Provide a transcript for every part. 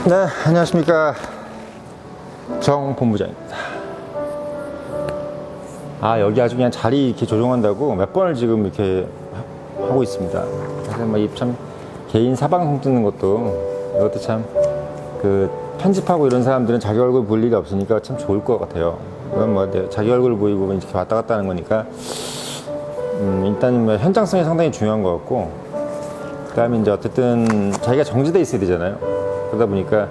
네, 안녕하십니까. 정 본부장입니다. 여기 아주 그냥 자리 이렇게 조정한다고 몇 번을 지금 이렇게 하고 있습니다. 사실 참 개인 사방송 찍는 것도 이것도 참 편집하고 이런 사람들은 자기 얼굴 볼 일이 없으니까 참 좋을 것 같아요. 이건 자기 얼굴 보이고 이렇게 왔다 갔다 하는 거니까 일단 현장성이 상당히 중요한 것 같고, 그 다음에 이제 어쨌든 자기가 정지돼 있어야 되잖아요. 그러다 보니까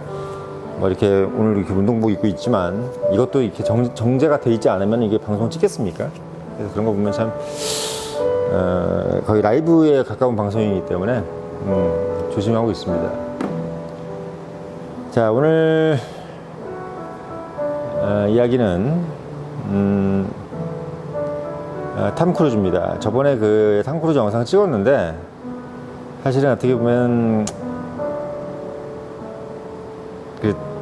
이렇게 오늘 이렇게 운동복 입고 있지만 이것도 이렇게 정제가 돼 있지 않으면 이게 방송 찍겠습니까? 그래서 그런 거 보면 참 거의 라이브에 가까운 방송이기 때문에 조심하고 있습니다. 자, 오늘 이야기는 탐 크루즈입니다. 저번에 탐 크루즈 영상 찍었는데 사실은 어떻게 보면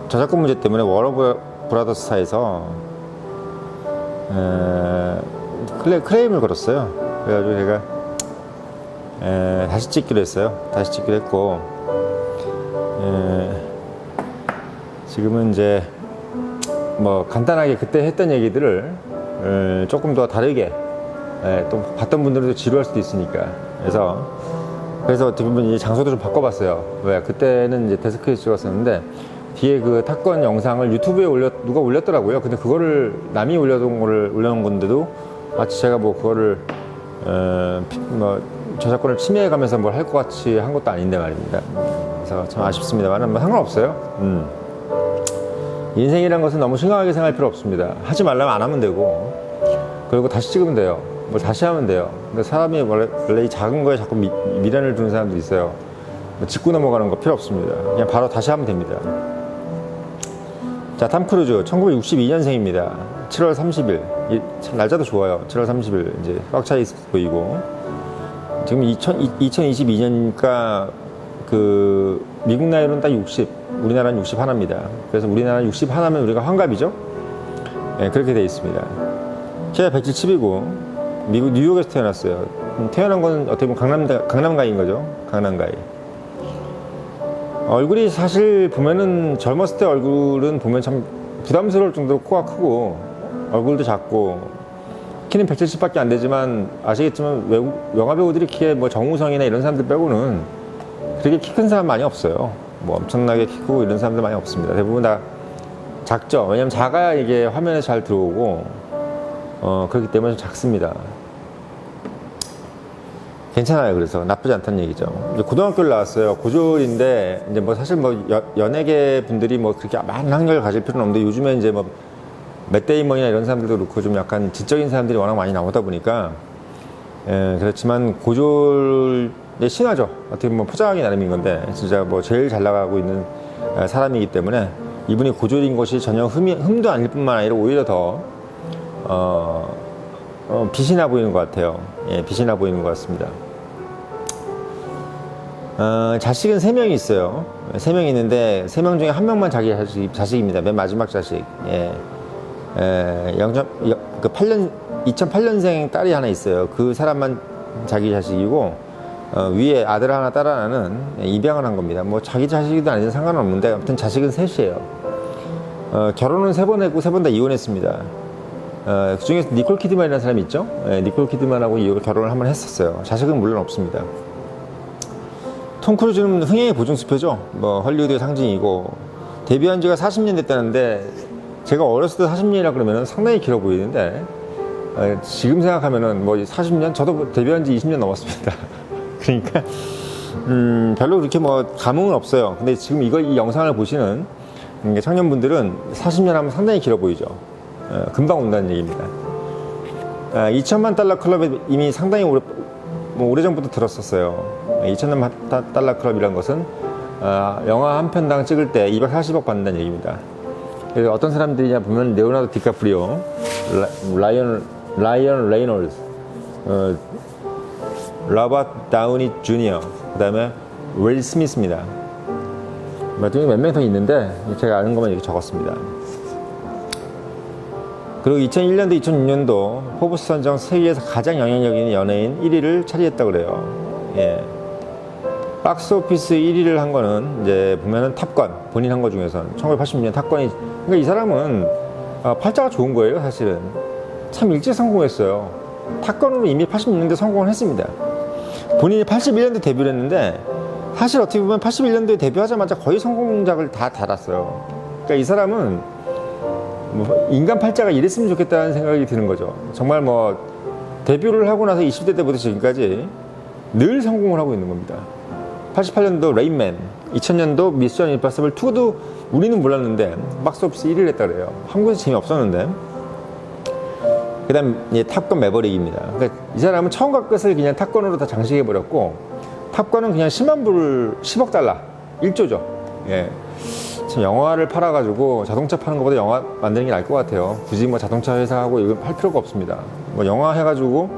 저작권 문제 때문에 워너 브라더스사에서 클레임을 걸었어요. 그래가지고 제가 다시 찍기로 했어요. 다시 찍기로 했고, 지금은 이제 간단하게 그때 했던 얘기들을 조금 더 다르게, 또 봤던 분들도 지루할 수도 있으니까, 그래서 어떻게 보면 이제 장소도 좀 바꿔봤어요. 왜? 그때는 이제 데스크에서 찍었었는데 뒤에 탑건 영상을 유튜브에 누가 올렸더라고요. 근데 그거를 남이 올려놓은 건데도 마치 제가 그거를 저작권을 침해해가면서 뭘 할 것 같이 한 것도 아닌데 말입니다. 그래서 참 아쉽습니다만 상관없어요. 인생이란 것은 너무 심각하게 생각할 필요 없습니다. 하지 말라면 안 하면 되고, 그리고 다시 찍으면 돼요. 뭘 다시 하면 돼요. 근데 사람이 원래 이 작은 거에 자꾸 미련을 두는 사람도 있어요. 짚고 넘어가는 거 필요 없습니다. 그냥 바로 다시 하면 됩니다. 자, 탐 크루즈 1962년생입니다. 7월 30일. 날짜도 좋아요. 7월 30일 이제 꽉 차 있어 보이고, 지금 2022년이니까 미국 나이로는 딱 60, 우리나라는 61입니다. 그래서 우리나라는 61면 우리가 환갑이죠. 네, 그렇게 되어 있습니다. 키가 177이고 미국 뉴욕에서 태어났어요. 태어난 건 어떻게 보면 강남가인 거죠. 강남가이. 얼굴이 사실 보면은 젊었을 때 얼굴은 보면 참 부담스러울 정도로 코가 크고 얼굴도 작고, 키는 170밖에 안 되지만 아시겠지만 영화 배우들이 키에 정우성이나 이런 사람들 빼고는 그렇게 키 큰 사람 많이 없어요. 엄청나게 키 크고 이런 사람들 많이 없습니다. 대부분 다 작죠. 왜냐면 작아야 이게 화면에 잘 들어오고, 그렇기 때문에 작습니다. 괜찮아요. 그래서 나쁘지 않다는 얘기죠. 이제 고등학교를 나왔어요. 고졸인데 이제 사실 연예계 분들이 그렇게 많은 학력을 가질 필요는 없는데, 요즘에 이제 맷 데이먼이나 이런 사람들도 그렇고 좀 약간 지적인 사람들이 워낙 많이 나오다 보니까, 그렇지만 고졸의 신화죠. 어떻게 보면 포장하기 나름인 건데, 진짜 제일 잘 나가고 있는 사람이기 때문에 이분이 고졸인 것이 전혀 흠도 아닐 뿐만 아니라 오히려 더 빛이 나 보이는 것 같아요. 예, 빛이 나 보이는 것 같습니다. 자식은 3명이 있어요. 3명이 있는데 3명 중에 1명만 자기 자식입니다. 맨 마지막 자식. 예. 2008년생 딸이 하나 있어요. 그 사람만 자기 자식이고, 위에 아들 하나 딸 하나는 입양을 한 겁니다. 자기 자식이든 아니든 상관은 없는데 아무튼 자식은 셋이에요. 결혼은 3번 했고 3번 다 이혼했습니다. 그 중에서 니콜 키드만이라는 사람이 있죠. 니콜 키드만하고 결혼을 한번 했었어요. 자식은 물론 없습니다. 톰 크루즈는 흥행의 보증수표죠. 헐리우드의 상징이고, 데뷔한 지가 40년 됐다는데, 제가 어렸을 때 40년이라 그러면 상당히 길어 보이는데, 지금 생각하면은 40년? 저도 데뷔한 지 20년 넘었습니다. 그러니까 별로 그렇게 감흥은 없어요. 근데 지금 이 영상을 보시는 청년분들은 40년 하면 상당히 길어 보이죠. 금방 온다는 얘기입니다. 2천만 달러 클럽에 이미 상당히 오래전부터 들었었어요. 2천만 달러 클럽이란 것은 영화 한 편당 찍을 때 240억 받는다는 얘기입니다. 그래서 어떤 사람들이냐 보면 레오나르도 디카프리오, 라이언 레이놀즈, 로버트 다우니 주니어, 그 다음에 윌 스미스입니다. 중에 몇 명 더 있는데 제가 아는 것만 이렇게 적었습니다. 그리고 2001년도, 2006년도 포브스 선정 세계에서 가장 영향력 있는 연예인 1위를 차지했다고 그래요. 예. 박스오피스 1위를 한 거는 이제 보면은 탑건, 본인 한 거 중에서는 1986년 탑건이. 그러니까 이 사람은 팔자가 좋은 거예요. 사실은 참 일찍 성공했어요. 탑건으로 이미 86년대 성공을 했습니다. 본인이 81년도에 데뷔를 했는데 사실 어떻게 보면 81년도에 데뷔하자마자 거의 성공작을 다 달았어요. 그러니까 이 사람은 뭐 인간 팔자가 이랬으면 좋겠다는 생각이 드는 거죠. 정말 뭐 데뷔를 하고 나서 20대 때부터 지금까지 늘 성공을 하고 있는 겁니다. 88년도 레인맨, 2000년도 미션 임파서블 2도 우리는 몰랐는데 박스오피스 1위를 했다 그래요. 한국에서 재미없었는데. 그 다음 탑건 매버릭입니다. 그러니까 이 사람은 처음과 끝을 그냥 탑건으로 다 장식해버렸고, 탑건은 그냥 10만 불, 10억 달러, 1조죠. 예. 지금 영화를 팔아가지고 자동차 파는 것보다 영화 만드는 게 나을 것 같아요. 굳이 뭐 자동차 회사하고 이거 할 필요가 없습니다. 뭐 영화 해가지고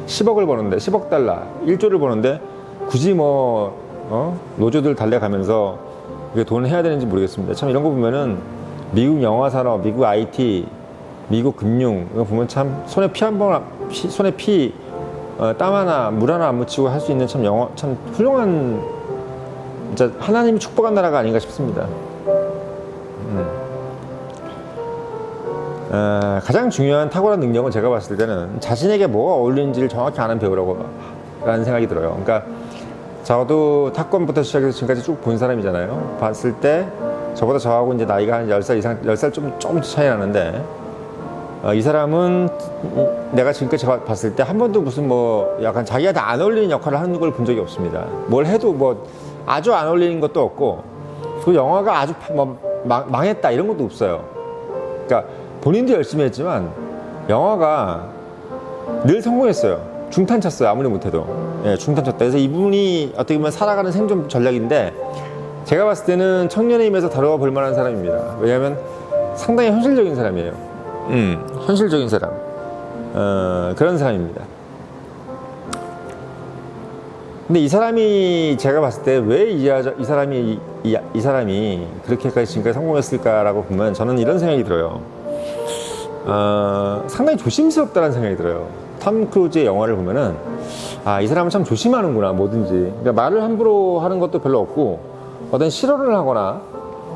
10억을 버는데, 10억 달러, 1조를 버는데 굳이 뭐 노조들 달래가면서 이게 돈을 해야 되는지 모르겠습니다. 참 이런 거 보면은 미국 영화 산업, 미국 IT, 미국 금융 이거 보면 참 손에 피 한 번, 손에 땀 하나, 물 하나 안 묻히고 할 수 있는 참 참 훌륭한, 진짜 하나님이 축복한 나라가 아닌가 싶습니다. 가장 중요한 탁월한 능력은 제가 봤을 때는 자신에게 뭐가 어울리는지를 정확히 아는 배우라는 생각이 들어요. 그러니까 저도 탑건부터 시작해서 지금까지 쭉 본 사람이잖아요. 봤을 때 저보다 저하고 이제 나이가 한 10살 이상, 10살 조금 차이 나는데, 이 사람은 내가 지금까지 제가 봤을 때 한 번도 무슨 뭐 약간 자기한테 안 어울리는 역할을 하는 걸 본 적이 없습니다. 뭘 해도 뭐 아주 안 어울리는 것도 없고, 그 영화가 아주 뭐 망했다 이런 것도 없어요. 그러니까 본인도 열심히 했지만 영화가 늘 성공했어요. 중탄 쳤어요. 아무리 못해도. 예, 중탄 쳤다. 그래서 이분이 어떻게 보면 살아가는 생존 전략인데, 제가 봤을 때는 청년의 힘에서 다뤄 볼 만한 사람입니다. 왜냐하면 상당히 현실적인 사람이에요. 현실적인 사람. 그런 사람입니다. 근데 이 사람이 제가 봤을 때 왜 이 사람이 그렇게까지 지금까지 성공했을까라고 보면 저는 이런 생각이 들어요. 상당히 조심스럽다는 생각이 들어요. 톰 크루즈의 영화를 보면은 이 사람은 참 조심하는구나, 뭐든지. 그러니까 말을 함부로 하는 것도 별로 없고, 어떤 실언을 하거나,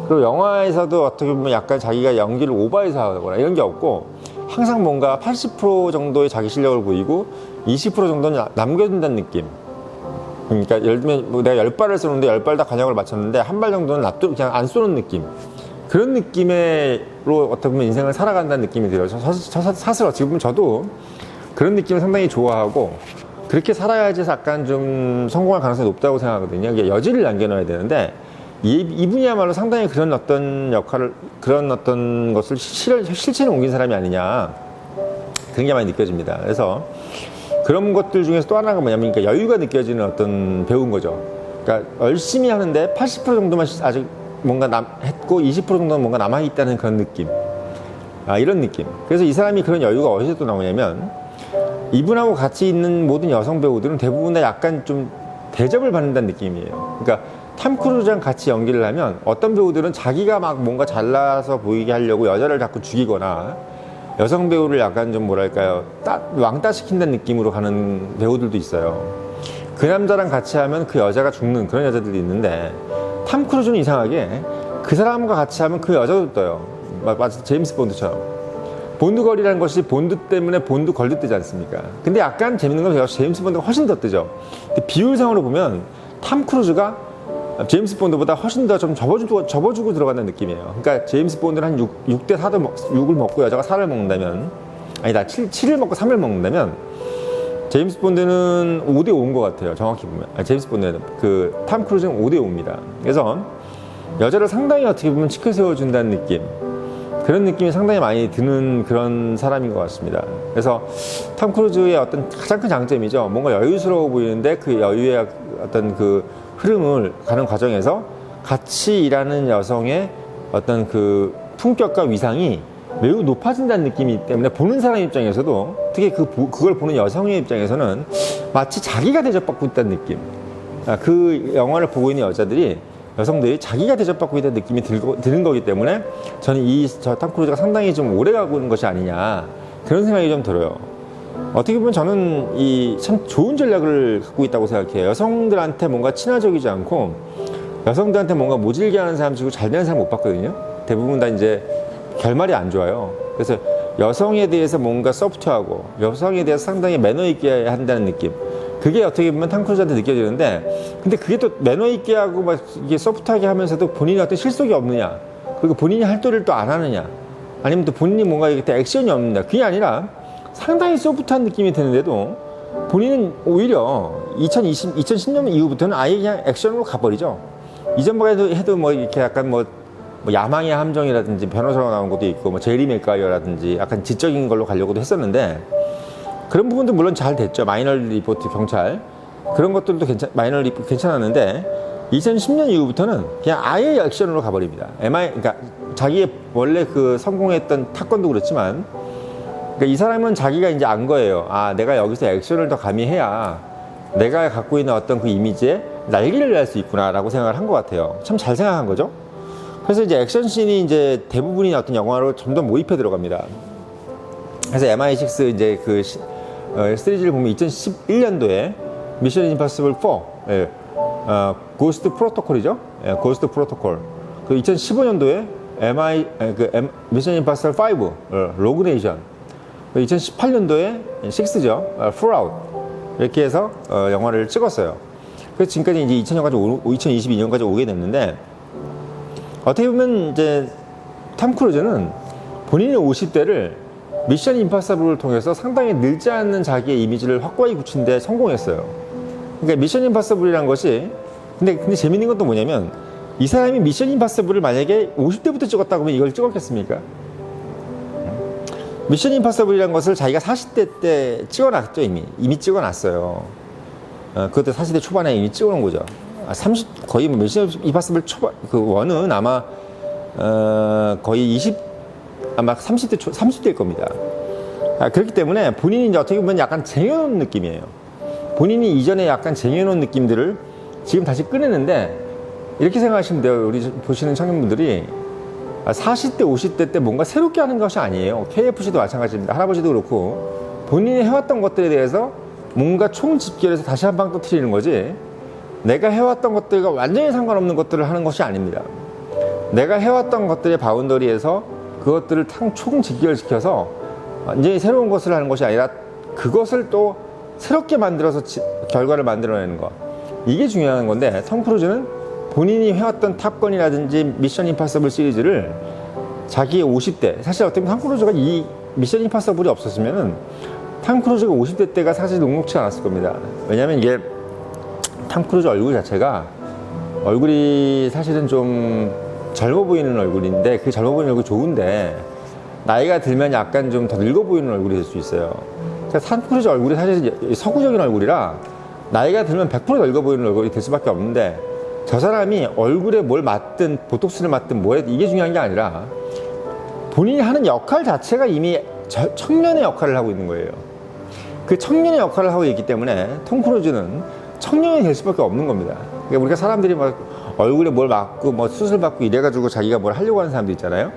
그리고 영화에서도 어떻게 보면 약간 자기가 연기를 오버해서 하거나 이런 게 없고, 항상 뭔가 80% 정도의 자기 실력을 보이고 20% 정도는 남겨둔다는 느낌. 그러니까 예를 들면 뭐 내가 10발을 쏘는데 10발 다 관역을 맞췄는데 한 발 정도는 그냥 안 쏘는 느낌. 그런 느낌으로 어떻게 보면 인생을 살아간다는 느낌이 들어요. 사실 어떻게 보면 저도 그런 느낌을 상당히 좋아하고, 그렇게 살아야지 약간 좀 성공할 가능성이 높다고 생각하거든요. 이게 여지를 남겨놔야 되는데, 이분이야말로 상당히 그런 어떤 역할을, 그런 어떤 것을 실체로 옮긴 사람이 아니냐, 그런 게 많이 느껴집니다. 그래서 그런 것들 중에서 또 하나가 뭐냐면, 그러니까 여유가 느껴지는 어떤 배우인 거죠. 그러니까 열심히 하는데 80% 정도만 아직 뭔가 했고 20% 정도는 뭔가 남아있다는 그런 느낌. 이런 느낌. 그래서 이 사람이 그런 여유가 어디서 또 나오냐면, 이분하고 같이 있는 모든 여성 배우들은 대부분 다 약간 좀 대접을 받는다는 느낌이에요. 그러니까 톰 크루즈랑 같이 연기를 하면 어떤 배우들은 자기가 막 뭔가 잘나서 보이게 하려고 여자를 자꾸 죽이거나, 여성 배우를 약간 좀 뭐랄까요, 왕따 시킨다는 느낌으로 가는 배우들도 있어요. 그 남자랑 같이 하면 그 여자가 죽는 그런 여자들이 있는데, 톰 크루즈는 이상하게 그 사람과 같이 하면 그 여자도 떠요. 마치 제임스 본드처럼. 본드 걸이라는 것이 본드 때문에 본드 걸도 뜨지 않습니까? 근데 약간 재밌는 건 제임스 본드가 훨씬 더 뜨죠. 근데 비율상으로 보면 톰 크루즈가 제임스 본드보다 훨씬 더 좀 접어주고 들어간다는 느낌이에요. 그러니까 제임스 본드는 한 6대 4도 6을 먹고 여자가 4를 먹는다면, 아니다, 7을 먹고 3을 먹는다면, 제임스 본드는 5대 5인 것 같아요. 정확히 보면. 제임스 본드는 톰 크루즈는 5대 5입니다. 그래서 여자를 상당히 어떻게 보면 치켜 세워준다는 느낌, 그런 느낌이 상당히 많이 드는 그런 사람인 것 같습니다. 그래서 톰 크루즈의 어떤 가장 큰 장점이죠. 뭔가 여유스러워 보이는데 그 여유의 어떤 그 흐름을 가는 과정에서 같이 일하는 여성의 어떤 그 품격과 위상이 매우 높아진다는 느낌이기 때문에, 보는 사람 입장에서도, 특히 그걸 보는 여성의 입장에서는 마치 자기가 대접받고 있다는 느낌. 그 영화를 보고 있는 여성들이 자기가 대접받고 있다는 느낌이 드는 거기 때문에, 저는 톰 크루즈가 상당히 좀 오래 가고 있는 것이 아니냐, 그런 생각이 좀 들어요. 어떻게 보면 저는 이 참 좋은 전략을 갖고 있다고 생각해요. 여성들한테 뭔가 친화적이지 않고 여성들한테 뭔가 모질게 하는 사람 치고 잘 되는 사람 못 봤거든요. 대부분 다 이제 결말이 안 좋아요. 그래서 여성에 대해서 뭔가 소프트하고 여성에 대해서 상당히 매너 있게 한다는 느낌. 그게 어떻게 보면 탐 크루즈한테 느껴지는데, 근데 그게 또 매너 있게 하고 막 이게 소프트하게 하면서도 본인이 어떤 실속이 없느냐, 그리고 본인이 할 도리를 또 안 하느냐, 아니면 또 본인이 뭔가 이렇게 액션이 없느냐. 그게 아니라 상당히 소프트한 느낌이 드는데도 본인은 오히려 2010년 이후부터는 아예 그냥 액션으로 가버리죠. 이전만 해도 뭐 이렇게 약간 뭐 야망의 함정이라든지 변호사로 나온 것도 있고 뭐 제리 맥가이어라든지 약간 지적인 걸로 가려고도 했었는데, 그런 부분도 물론 잘 됐죠. 마이너리 리포트 경찰 그런 것들도 마이너리 리포트 괜찮았는데 2010년 이후부터는 그냥 아예 액션으로 가버립니다. 그러니까 자기의 원래 그 성공했던 타건도 그렇지만, 그러니까 이 사람은 자기가 이제 안 거예요. 아, 내가 여기서 액션을 더 가미해야 내가 갖고 있는 어떤 그 이미지에 날개를 날 수 있구나라고 생각을 한 것 같아요. 참 잘 생각한 거죠. 그래서 이제 액션씬이 이제 대부분이 어떤 영화로 점점 몰입해 들어갑니다. 그래서 MI6 이제 그 시리즈를 보면 2011년도에 미션 임파서블 4, 예, 고스트 프로토콜이죠. 예, 고스트 프로토콜. 그 2015년도에 미션 임파서블 5, 로그 네이션. 2018년도에 6죠, 풀아웃. 이렇게 해서 영화를 찍었어요. 그래서 지금까지 이제 2022년까지 오게 됐는데, 어떻게 보면 이제 탐 크루즈는 본인의 50대를 미션 임파서블을 통해서 상당히 늙지 않는 자기의 이미지를 확고하게 굳힌 데 성공했어요. 그러니까 미션 임파서블이란 것이, 근데 재밌는 건 또 뭐냐면, 이 사람이 미션 임파서블을 만약에 50대부터 찍었다고 하면 이걸 찍었겠습니까? 미션 임파서블이란 것을 자기가 40대 때 찍어놨죠. 이미 찍어놨어요. 그것도 40대 초반에 이미 찍어놓은 거죠. 거의 뭐 미션 임파서블 초반, 그 원은 아마 거의 아마 30대일 겁니다. 그렇기 때문에 본인이 이제 어떻게 보면 약간 쟁여놓은 느낌이에요. 본인이 이전에 약간 쟁여놓은 느낌들을 지금 다시 꺼내는데, 이렇게 생각하시면 돼요. 우리 보시는 청년분들이 40대, 50대 때 뭔가 새롭게 하는 것이 아니에요. KFC도 마찬가지입니다. 할아버지도 그렇고 본인이 해왔던 것들에 대해서 뭔가 총집결해서 다시 한 방 터뜨리는 거지, 내가 해왔던 것들과 완전히 상관없는 것들을 하는 것이 아닙니다. 내가 해왔던 것들의 바운더리에서 그것들을 총집결시켜서 완전히 새로운 것을 하는 것이 아니라 그것을 또 새롭게 만들어서 결과를 만들어내는 것, 이게 중요한 건데, 톰 크루즈는 본인이 해왔던 탑건이라든지 미션 임파서블 시리즈를 자기의 50대, 사실 어떻게 보면 톰 크루즈가 이 미션 임파서블이 없었으면은 톰 크루즈가 50대 때가 사실 녹록치 않았을 겁니다. 왜냐면 이게 톰 크루즈 얼굴 자체가, 얼굴이 사실은 좀 젊어 보이는 얼굴인데, 그 젊어 보이는 얼굴이 좋은데 나이가 들면 약간 좀 더 늙어 보이는 얼굴이 될 수 있어요. 그러니까 톰 크루즈 얼굴이 사실 서구적인 얼굴이라 나이가 들면 100% 늙어 보이는 얼굴이 될 수밖에 없는데, 저 사람이 얼굴에 뭘 맞든 보톡스를 맞든 뭐해, 이게 중요한 게 아니라 본인이 하는 역할 자체가 이미 청년의 역할을 하고 있는 거예요. 그 청년의 역할을 하고 있기 때문에 톰 크루즈는 청년이 될 수밖에 없는 겁니다. 그러니까 우리가 사람들이 막 얼굴에 뭘 맞고 뭐 수술 받고 이래가지고 자기가 뭘 하려고 하는 사람도 있잖아요.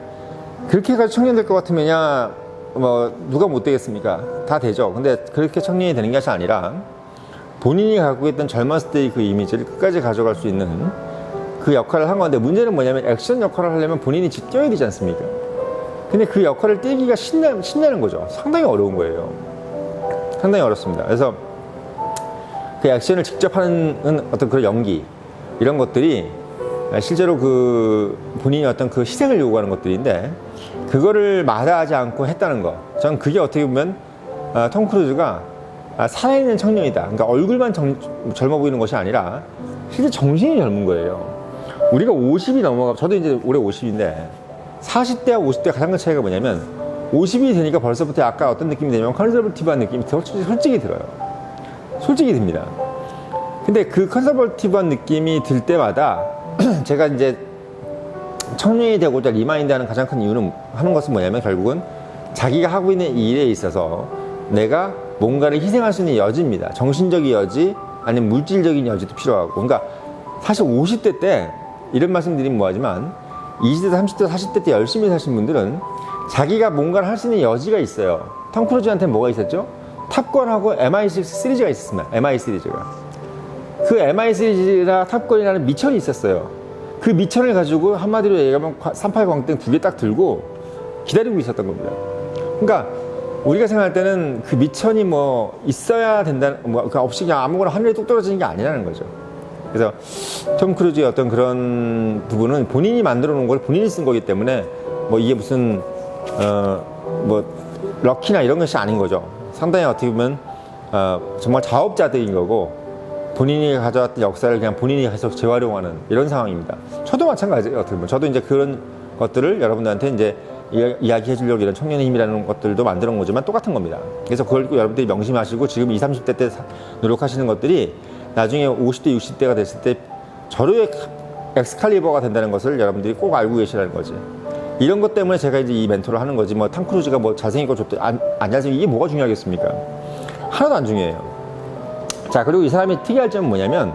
그렇게 해가지고 청년 될 것 같으면야 뭐 누가 못 되겠습니까? 다 되죠. 근데 그렇게 청년이 되는 것이 아니라 본인이 갖고 있던 젊었을 때의 그 이미지를 끝까지 가져갈 수 있는 그 역할을 한 건데, 문제는 뭐냐면 액션 역할을 하려면 본인이 뛰어야 되지 않습니까? 근데 그 역할을 뛰기가 신나는 거죠. 상당히 어려운 거예요. 상당히 어렵습니다. 그래서 그 액션을 직접 하는 어떤 그런 연기, 이런 것들이 실제로 그 본인이 어떤 그 희생을 요구하는 것들인데, 그거를 마다하지 않고 했다는 거, 전 그게 어떻게 보면 톰 크루즈가 살아있는 청년이다. 그러니까 얼굴만 젊어 보이는 것이 아니라 실제 정신이 젊은 거예요. 우리가 50이 넘어가, 저도 이제 올해 50인데 40대와 50대 가장 큰 차이가 뭐냐면, 50이 되니까 벌써부터 약간 어떤 느낌이 되냐면 컨서버티브한 느낌이 솔직히 들어요. 솔직히 듭니다. 근데 그 컨서버티브한 느낌이 들 때마다 제가 이제 청년이 되고자 리마인드하는 가장 큰 이유는, 하는 것은 뭐냐면 결국은 자기가 하고 있는 일에 있어서 내가 뭔가를 희생할 수 있는 여지입니다. 정신적인 여지, 아니면 물질적인 여지도 필요하고. 그러니까 사실 50대 때 이런 말씀 드리면 뭐하지만 20대, 30대, 40대 때 열심히 사신 분들은 자기가 뭔가를 할 수 있는 여지가 있어요. 톰 크루즈한테는 뭐가 있었죠? 탑건하고 MI6 시리즈가 있었습니다. MI 시리즈가. 그 MI 시리즈나 탑건이라는 미천이 있었어요. 그 미천을 가지고 한마디로 얘기하면 380땡 두 개 딱 들고 기다리고 있었던 겁니다. 그러니까 우리가 생각할 때는 그 미천이 뭐 있어야 된다는, 뭐 없이 그냥 아무거나 하늘에 뚝 떨어지는 게 아니라는 거죠. 그래서 톰 크루즈의 어떤 그런 부분은 본인이 만들어 놓은 걸 본인이 쓴 거기 때문에 뭐 이게 무슨 뭐 럭키나 이런 것이 아닌 거죠. 상당히 어떻게 보면 정말 자업자득인 거고, 본인이 가져왔던 역사를 그냥 본인이 계속 재활용하는 이런 상황입니다. 저도 마찬가지예요. 어떻게 보면 저도 이제 그런 것들을 여러분들한테 이제 이야기해 주려고 이런 청년의 힘이라는 것들도 만들어 온 거지만 똑같은 겁니다. 그래서 그걸 여러분들이 명심하시고 지금 20, 30대 때 노력하시는 것들이 나중에 50대, 60대가 됐을 때 저로의 엑스칼리버가 된다는 것을 여러분들이 꼭 알고 계시라는 거지. 이런 것 때문에 제가 이제 이 멘토를 하는 거지, 뭐 탐 크루즈가 뭐 잘생기고 좋대, 안 잘생기고 이게 뭐가 중요하겠습니까? 하나도 안 중요해요. 자, 그리고 이 사람이 특이할 점은 뭐냐면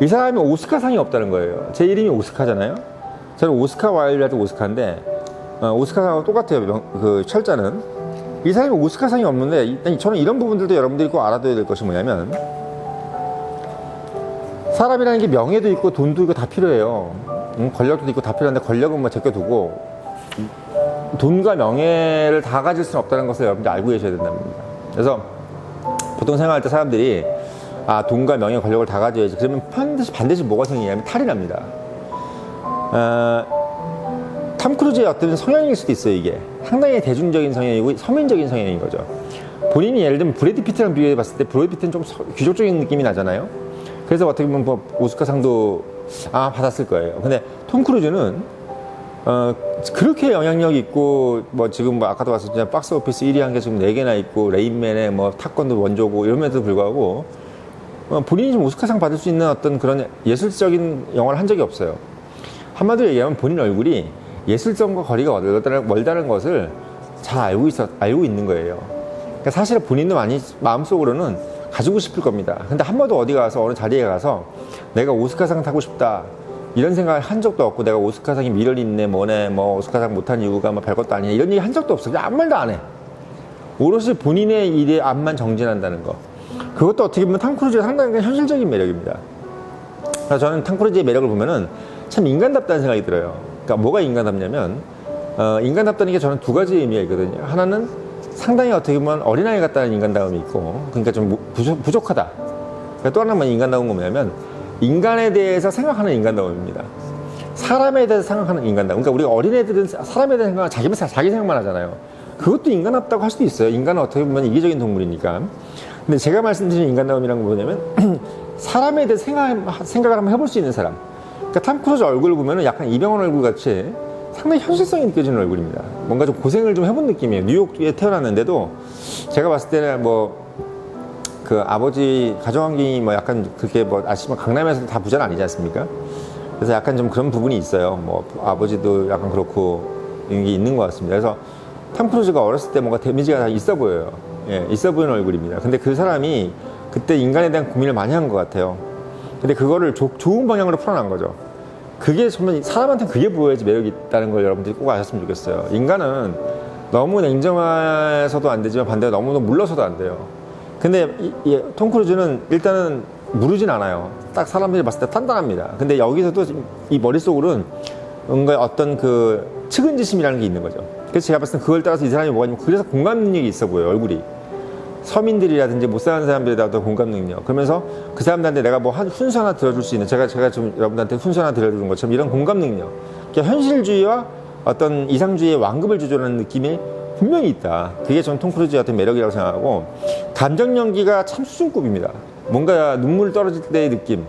이 사람이 오스카상이 없다는 거예요. 제 이름이 오스카잖아요. 저는 오스카 와일드라도 오스카인데 오스카상하고 똑같아요. 그 철자는. 이 사람이 오스카상이 없는데 일단 저는 이런 부분들도 여러분들이 꼭 알아둬야 될 것이 뭐냐면, 사람이라는 게 명예도 있고 돈도 있고 다 필요해요. 권력도 있고 다 필요한데 권력은 뭐 제껴두고 돈과 명예를 다 가질 수는 없다는 것을 여러분들 알고 계셔야 된다는 겁니다. 그래서 보통 생각할 때 사람들이 돈과 명예, 권력을 다 가져야지. 그러면 반드시 뭐가 생기냐면 탈이 납니다. 탐 크루즈의 어떤 성향일 수도 있어요. 이게 상당히 대중적인 성향이고 서민적인 성향인 거죠. 본인이 예를 들면 브래드 피트랑 비교해 봤을 때 브래드 피트는 좀 귀족적인 느낌이 나잖아요. 그래서 어떻게 보면 뭐 오스카상도 받았을 거예요. 근데 톰 크루즈는 그렇게 영향력 있고, 뭐 지금 뭐 아까도 봤었지만 박스 오피스 1위 한 게 지금 4개나 있고, 레인맨의 뭐 탑건도 원조고 이러면서도 불구하고 본인이 좀 오스카상 받을 수 있는 어떤 그런 예술적인 영화를 한 적이 없어요. 한마디로 얘기하면 본인 얼굴이 예술성과 거리가 멀다는 것을 잘 알고 있는 거예요. 그러니까 사실 본인도 많이 마음속으로는 가지고 싶을 겁니다. 근데 한 번도 어디 가서 어느 자리에 가서 내가 오스카상 타고 싶다 이런 생각을 한 적도 없고, 내가 오스카상이 미련이 있네 뭐네 뭐 오스카상 못한 이유가 뭐 별것도 아니야 이런 얘기 한 적도 없어. 그냥 아무 말도 안 해. 오롯이 본인의 일에 앞만 정진한다는 거. 그것도 어떻게 보면 탐 크루즈의 상당히 현실적인 매력입니다. 그래서 저는 탐 크루즈의 매력을 보면은 참 인간답다는 생각이 들어요. 그러니까 뭐가 인간답냐면 인간답다는 게 저는 두 가지 의미가 있거든요. 하나는 상당히 어떻게 보면 어린아이 같다는 인간다움이 있고, 그러니까 좀 부족하다. 그러니까 또 하나만 인간다운 건 뭐냐면 인간에 대해서 생각하는 인간다움입니다. 사람에 대해서 생각하는 인간다움. 그러니까 우리가 어린애들은 사람에 대해서 생각하면 자기 생각만 하잖아요. 그것도 인간답다고 할 수도 있어요. 인간은 어떻게 보면 이기적인 동물이니까. 근데 제가 말씀드린 인간다움이란 건 뭐냐면 사람에 대해서 생각을 한번 해볼 수 있는 사람. 그러니까 탐 크루즈 얼굴을 보면 약간 이병헌 얼굴 같이 상당히 현실성이 느껴지는 얼굴입니다. 뭔가 좀 고생을 좀 해본 느낌이에요. 뉴욕에 태어났는데도 제가 봤을 때는 뭐 그 아버지 가정환경이 뭐 약간 그렇게 뭐 아시면 강남에서 다 부자는 아니지 않습니까? 그래서 약간 좀 그런 부분이 있어요. 뭐 아버지도 약간 그렇고 이런 게 있는 것 같습니다. 그래서 탐 크루즈가 어렸을 때 뭔가 데미지가 다 있어 보여요. 예, 있어 보이는 얼굴입니다. 근데 그 사람이 그때 인간에 대한 고민을 많이 한 것 같아요. 근데 그거를 좋은 방향으로 풀어난 거죠. 그게 정말 사람한테 그게 보여야지 매력이 있다는 걸 여러분들이 꼭 아셨으면 좋겠어요. 인간은 너무 냉정해서도 안 되지만 반대로 너무 물러서도 안 돼요. 근데 톰 크루즈는 일단은 무르진 않아요. 딱 사람들이 봤을 때 단단합니다. 근데 여기서도 이 머릿속으로는 뭔가 어떤 그 측은지심이라는 게 있는 거죠. 그래서 제가 봤을 때 그걸 따라서 이 사람이 뭐가 있냐면 그래서 공감 능력이 있어 보여요. 얼굴이. 서민들이라든지 못 사는 사람들이라도 공감 능력. 그러면서 그 사람들한테 내가 뭐 훈수 하나 들어줄 수 있는, 제가 좀 여러분들한테 훈수 하나 들어주는 것처럼 이런 공감 능력. 그러니까 현실주의와 어떤 이상주의의 완급을 조절하는 느낌이 분명히 있다. 그게 전 톰 크루즈의 어떤 매력이라고 생각하고, 감정 연기가 참 수준급입니다. 뭔가 눈물 떨어질 때의 느낌.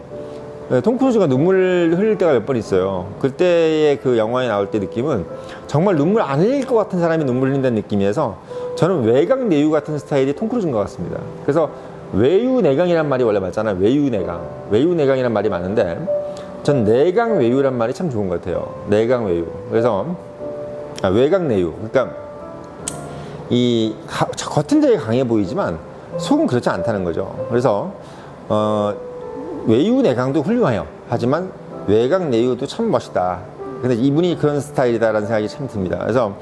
톰 크루즈가 눈물 흘릴 때가 몇 번 있어요. 그때의 그 영화에 나올 때 느낌은 정말 눈물 안 흘릴 것 같은 사람이 눈물 흘린다는 느낌이어서 저는 외강 내유 같은 스타일이 톰 크루즈인 것 같습니다. 그래서 외유내강이란 말이 원래 맞잖아요. 외유내강이란 말이 많은데 전 내강 외유란 말이 참 좋은 것 같아요. 내강 외유. 그래서 외강 내유. 그러니까 겉은 되게 강해 보이지만 속은 그렇지 않다는 거죠. 그래서 외유 내강도 훌륭해요. 하지만 외강 내유도 참 멋있다. 근데 이분이 그런 스타일이다라는 생각이 참 듭니다. 그래서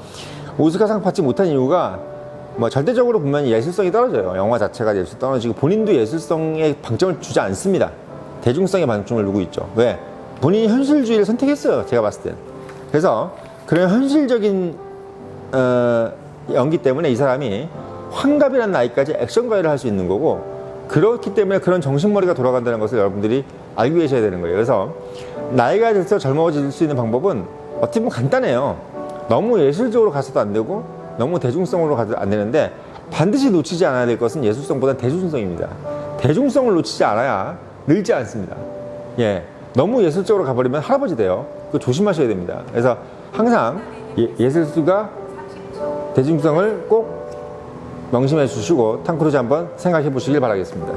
오스카상 받지 못한 이유가 뭐 절대적으로 보면 예술성이 떨어져요. 영화 자체가 예술 떨어지고 본인도 예술성에 방점을 주지 않습니다. 대중성에 방점을 두고 있죠. 왜? 본인이 현실주의를 선택했어요. 제가 봤을 땐. 그래서 그런 현실적인 연기 때문에 이 사람이 환갑이라는 나이까지 액션가를 할 수 있는 거고, 그렇기 때문에 그런 정신머리가 돌아간다는 것을 여러분들이 알고 계셔야 되는 거예요. 그래서 나이가 들어서 젊어질 수 있는 방법은 어떻게 보면 간단해요. 너무 예술적으로 가서도 안 되고 너무 대중성으로 가도 안 되는데, 반드시 놓치지 않아야 될 것은 예술성보다 대중성입니다. 대중성을 놓치지 않아야 늙지 않습니다. 예, 너무 예술적으로 가버리면 할아버지 돼요. 그거 조심하셔야 됩니다. 그래서 항상 예술가 대중성을 꼭 명심해 주시고 탐 크루즈 한번 생각해 보시길 바라겠습니다.